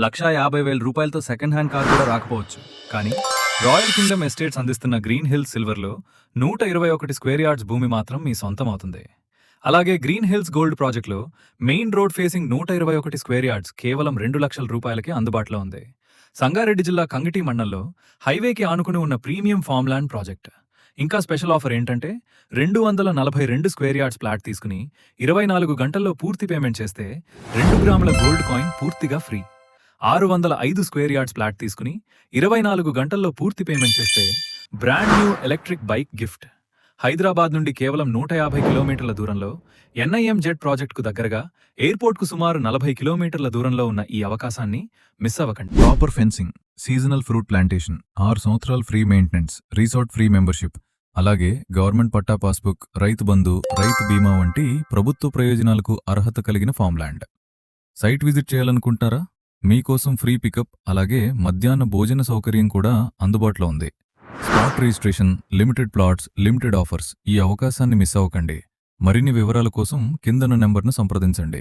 1,50,000 second hand car కూడా రాకపోవచ్చు. కానీ రాయల్ కింగ్డమ్ ఎస్టేట్స్ అందిస్తున్న గ్రీన్ హిల్స్ సిల్వర్లో 121 స్క్వేర్ యార్డ్స్ భూమి మాత్రం మీ సొంతం అవుతుంది. అలాగే గ్రీన్ హిల్స్ గోల్డ్ ప్రాజెక్టులో main road facing 121 square yards కేవలం 2 లక్షల రూపాయలకే అందుబాటులో ఉంది. సంగారెడ్డి జిల్లా కంగిటి మండలంలో హైవేకి ఆనుకుని ఉన్న ప్రీమియం ఫామ్ ల్యాండ్ ప్రాజెక్ట్. ఇంకా స్పెషల్ ఆఫర్ ఏంటంటే 242 స్క్వేర్ యార్డ్స్ ప్లాట్ తీసుకుని 24 గంటల్లో పూర్తి పేమెంట్ చేస్తే 2 గ్రాముల గోల్డ్ కాయిన్ పూర్తిగా ఫ్రీ. 605 స్క్వేర్ యార్డ్స్ ప్లాట్ తీసుకుని 24 గంటల్లో పూర్తి పేమెంట్ చేస్తే brand new electric bike gift. Hyderabad నుండి కేవలం 150 కిలోమీటర్ల దూరంలో NIM జెట్ ప్రాజెక్టుకు దగ్గరగా ఎయిర్పోర్ట్కు సుమారు 40 కిలోమీటర్ల దూరంలో ఉన్న ఈ అవకాశాన్ని మిస్ అవ్వకండి. Proper fencing, seasonal fruit plantation, 6 సంవత్సరాలు free maintenance, resort free membership, అలాగే గవర్నమెంట్ పట్టా పాస్బుక్, రైతు బంధు, రైతు బీమా వంటి ప్రభుత్వ ప్రయోజనాలకు అర్హత కలిగిన ఫామ్ ల్యాండ్. సైట్ విజిట్ చేయాలనుకుంటారా? మీకోసం ఫ్రీ పికప్ అలాగే మధ్యాహ్న భోజన సౌకర్యం కూడా అందుబాటులో ఉంది. Spot registration, limited plots, limited offers. ఈ అవకాశాన్ని మిస్ అవ్వకండి. మరిన్ని వివరాల కోసం కిందన్న నెంబర్ను సంప్రదించండి.